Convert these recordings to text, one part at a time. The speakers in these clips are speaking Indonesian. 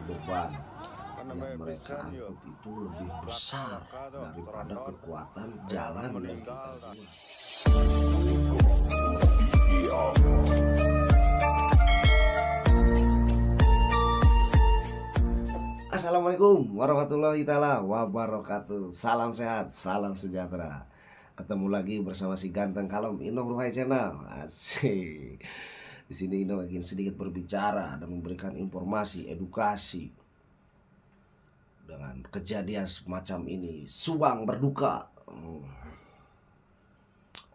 beban Kan yang namanya mereka pisan ya, angkut itu lebih berat besar mereka tuh daripada berontot kekuatan kayak orang jalan yang meninggal kita kan. buat. Assalamualaikum warahmatullahi taala wabarakatuh. Salam sehat, salam sejahtera. Ketemu lagi bersama si ganteng kalem Inong Ruhai Channel. Asik. Di sini Inong ingin sedikit berbicara dan memberikan informasi, edukasi dengan kejadian semacam ini. Subang berduka.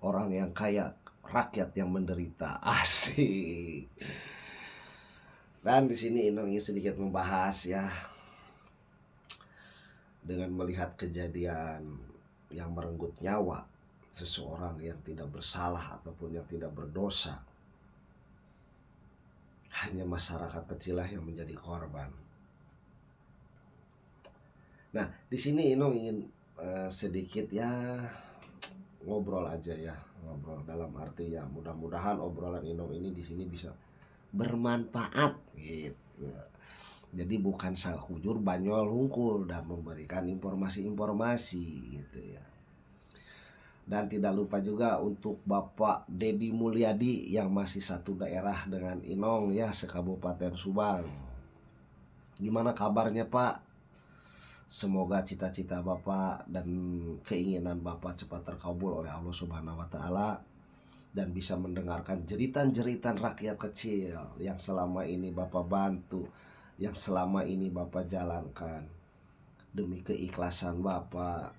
Orang yang kaya, rakyat yang menderita. Asik. Dan di sini Inong ingin sedikit membahas ya, dengan melihat kejadian yang merenggut nyawa seseorang yang tidak bersalah ataupun yang tidak berdosa. Hanya masyarakat kecil lah yang menjadi korban. Nah, di sini Inong ingin sedikit ya ngobrol aja ya, ngobrol dalam arti ya mudah-mudahan obrolan Inong ini di sini bisa bermanfaat gitu. Jadi bukan sahujur banyol hungkul dan memberikan informasi-informasi gitu ya. Dan tidak lupa juga untuk Bapak Dedi Mulyadi yang masih satu daerah dengan Inong ya, sekabupaten Subang. Gimana kabarnya Pak? Semoga cita-cita Bapak dan keinginan Bapak cepat terkabul oleh Allah Subhanahu wa taala dan bisa mendengarkan jeritan-jeritan rakyat kecil yang selama ini Bapak bantu, yang selama ini Bapak jalankan demi keikhlasan Bapak,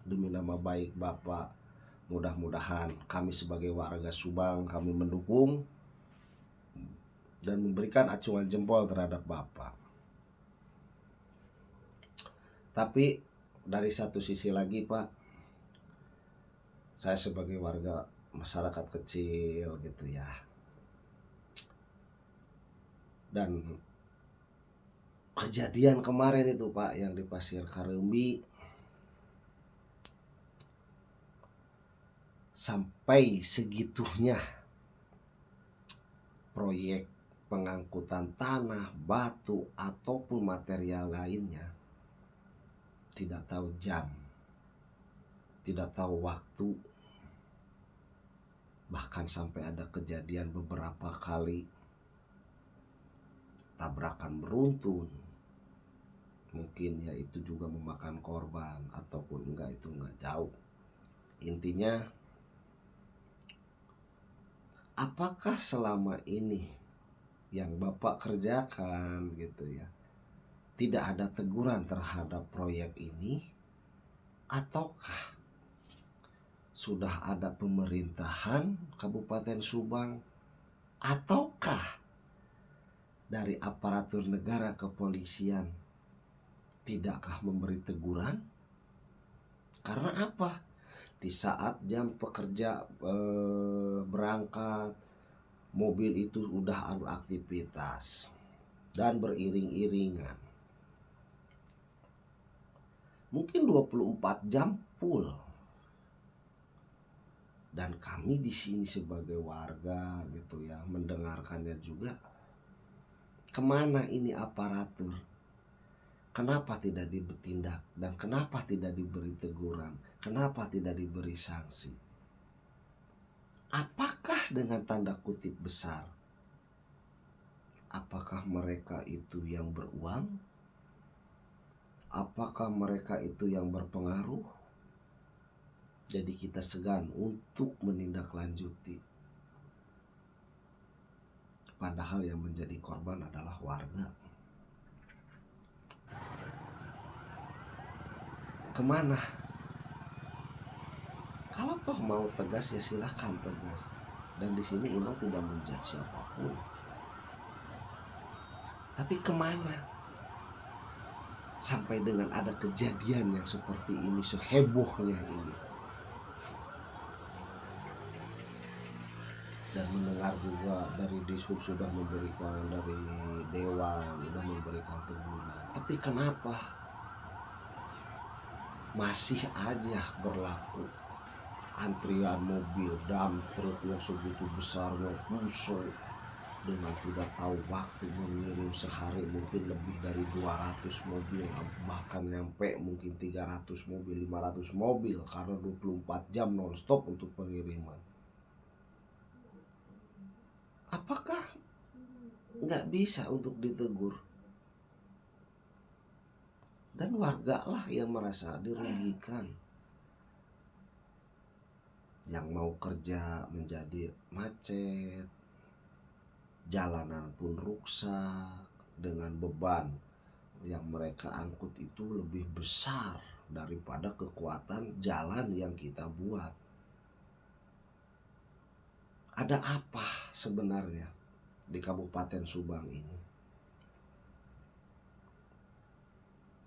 demi nama baik Bapak. Mudah-mudahan kami sebagai warga Subang kami mendukung dan memberikan acungan jempol terhadap Bapak. Tapi dari satu sisi lagi Pak, saya sebagai warga masyarakat kecil gitu ya, dan kejadian kemarin itu Pak yang di Pasir Kareumbi, sampai segitunya proyek pengangkutan tanah, batu ataupun material lainnya tidak tahu jam, tidak tahu waktu, bahkan sampai ada kejadian beberapa kali tabrakan beruntun. Mungkin ya itu juga memakan korban ataupun enggak, itu enggak jauh. Intinya, apakah selama ini yang Bapak kerjakan gitu ya, tidak ada teguran terhadap proyek ini, ataukah sudah ada pemerintahan Kabupaten Subang, ataukah dari aparatur negara kepolisian tidakkah memberi teguran? Karena apa? Di saat jam pekerja berangkat, mobil itu udah beraktivitas dan beriring-iringan. Mungkin 24 jam full. Dan kami di sini sebagai warga gitu ya, mendengarkannya juga. Kemana ini aparatur? Kenapa tidak ditindak? Dan kenapa tidak diberi teguran? Kenapa tidak diberi sanksi? Apakah dengan tanda kutip besar? Apakah mereka itu yang beruang? Apakah mereka itu yang berpengaruh? Jadi kita segan untuk menindaklanjuti. Padahal yang menjadi korban adalah warga. Kemana? Kalau toh mau tegas ya silahkan tegas. Dan di sini Inong tidak menjudge siapapun. Tapi kemana? Sampai dengan ada kejadian yang seperti ini, sehebohnya ini. Dan mendengar juga dari Dishub sudah memberikan, dari Dewan sudah memberikan teguran. Tapi kenapa masih aja berlaku antrian mobil, dump truck yang segitu besarnya, pusing, dengan tidak tahu waktu mengirim sehari mungkin lebih dari 200 mobil, bahkan nyampe mungkin 300 mobil, 500 mobil karena 24 jam nonstop untuk pengiriman. Apakah nggak bisa untuk ditegur? Dan warga lah yang merasa dirugikan. Yang mau kerja menjadi macet, jalanan pun rusak dengan beban yang mereka angkut itu lebih besar daripada kekuatan jalan yang kita buat. Ada apa sebenarnya di Kabupaten Subang ini?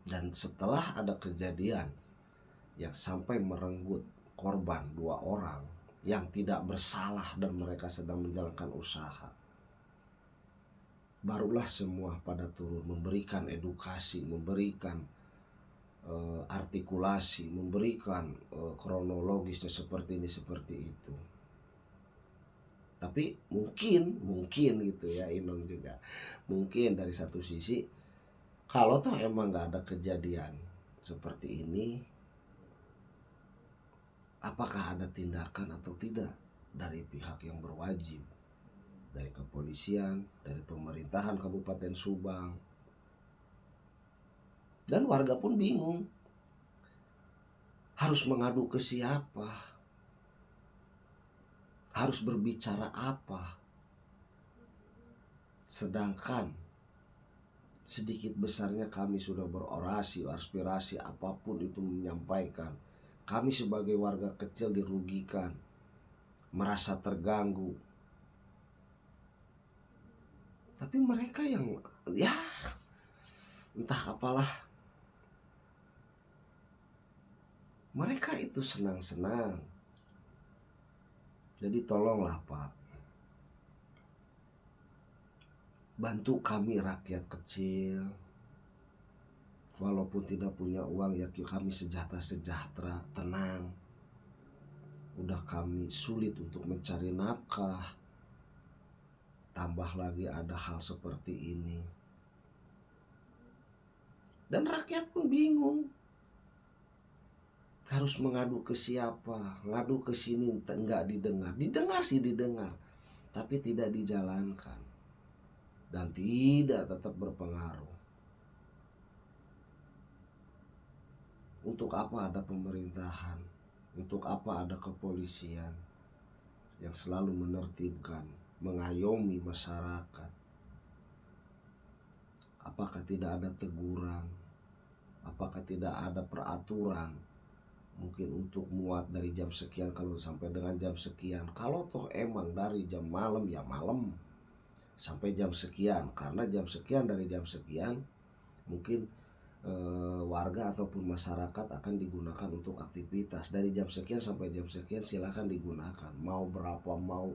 Dan setelah ada kejadian yang sampai merenggut korban 2 orang yang tidak bersalah dan mereka sedang menjalankan usaha, barulah semua pada turun memberikan edukasi, memberikan artikulasi, memberikan kronologisnya seperti ini seperti itu. Tapi mungkin gitu ya, Inong juga mungkin dari satu sisi kalau toh emang nggak ada kejadian seperti ini, apakah ada tindakan atau tidak dari pihak yang berwajib, dari kepolisian, dari pemerintahan Kabupaten Subang. Dan warga pun bingung harus mengadu ke siapa, harus berbicara apa. Sedangkan sedikit besarnya kami sudah berorasi, aspirasi apapun itu menyampaikan. Kami sebagai warga kecil dirugikan, merasa terganggu. Tapi mereka yang ya entah apalah, mereka itu senang-senang. Jadi tolonglah Pak, bantu kami rakyat kecil. Walaupun tidak punya uang ya kami sejahtera, tenang. Udah kami sulit untuk mencari nafkah, tambah lagi ada hal seperti ini. Dan rakyat pun bingung harus mengadu ke siapa, ngadu ke sini enggak didengar. Didengar sih didengar, tapi tidak dijalankan dan tidak tetap berpengaruh. Untuk apa ada pemerintahan? Untuk apa ada kepolisian yang selalu menertibkan, mengayomi masyarakat? Apakah tidak ada teguran? Apakah tidak ada peraturan? Mungkin untuk muat dari jam sekian kalau sampai dengan jam sekian. Kalau toh emang dari jam malam ya malam sampai jam sekian, karena jam sekian dari jam sekian mungkin warga ataupun masyarakat akan digunakan untuk aktivitas. Dari jam sekian sampai jam sekian silakan digunakan. Mau berapa, mau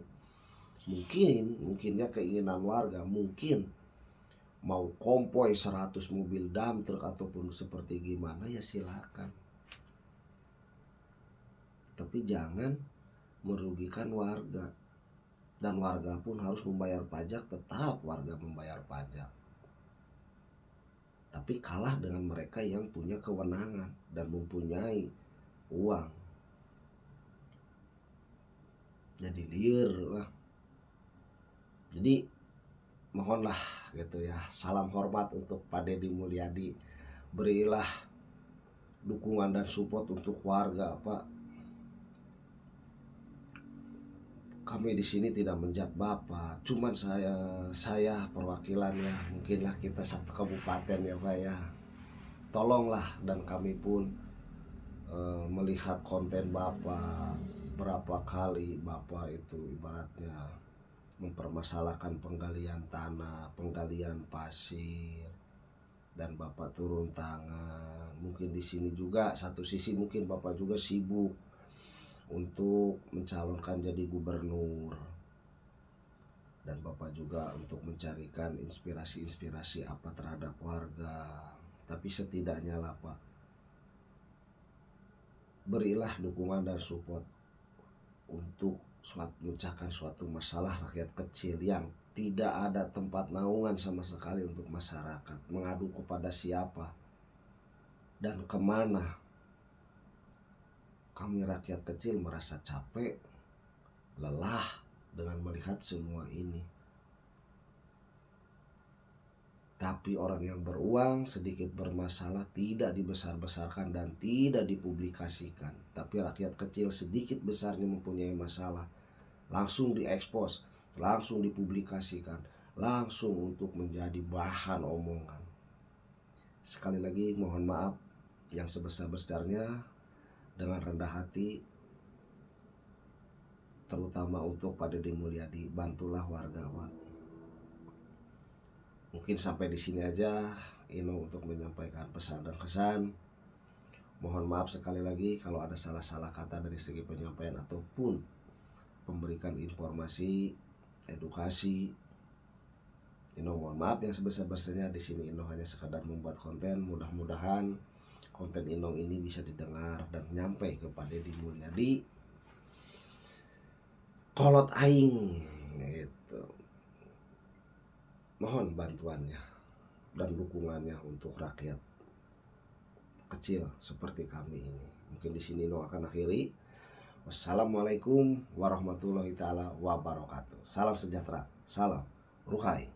mungkinnya keinginan warga, mungkin mau konvoy 100 mobil dump truck ataupun seperti gimana ya silakan. Tapi jangan merugikan warga. Dan warga pun harus membayar pajak, tetap warga membayar pajak. Tapi kalah dengan mereka yang punya kewenangan dan mempunyai uang. Jadi liar lah. Jadi mohonlah gitu ya, salam hormat untuk Pak Deddy Mulyadi. Berilah dukungan dan support untuk warga Pak. Kami di sini tidak menjat Bapak, cuman saya perwakilannya, mungkinlah kita satu kabupaten ya Pak ya. Tolonglah, dan kami pun melihat konten Bapak berapa kali Bapak itu ibaratnya mempermasalahkan penggalian tanah, penggalian pasir, dan Bapak turun tangan. Mungkin di sini juga satu sisi mungkin Bapak juga sibuk untuk mencalonkan jadi gubernur, dan Bapak juga untuk mencarikan inspirasi apa terhadap warga. Tapi setidaknya lah Pak, berilah dukungan dan support untuk memecahkan suatu masalah rakyat kecil yang tidak ada tempat naungan sama sekali untuk masyarakat. Mengadu kepada siapa dan kemana? Kami rakyat kecil merasa capek, lelah dengan melihat semua ini. Tapi orang yang beruang sedikit bermasalah tidak dibesar-besarkan dan tidak dipublikasikan. Tapi rakyat kecil sedikit besarnya mempunyai masalah, langsung diekspos, langsung dipublikasikan, langsung untuk menjadi bahan omongan. Sekali lagi mohon maaf yang sebesar-besarnya, dengan rendah hati, terutama untuk Pak Deddy Mulyadi, bantulah warga, Pak. Mungkin sampai di sini aja Ino untuk menyampaikan pesan dan kesan. Mohon maaf sekali lagi kalau ada salah-salah kata dari segi penyampaian ataupun memberikan informasi, edukasi. Ino mohon maaf yang sebesar-besarnya. Di sini Ino hanya sekadar membuat konten. Mudah-mudahan konten Ino ini bisa didengar dan nyampe kepada Deddy Mulyadi. Kolot aing gitu. Mohon bantuannya dan dukungannya untuk rakyat kecil seperti kami ini. Mungkin di sini Ino akan akhiri. Wassalamualaikum warahmatullahi taala wabarakatuh. Salam sejahtera, salam Ruhai.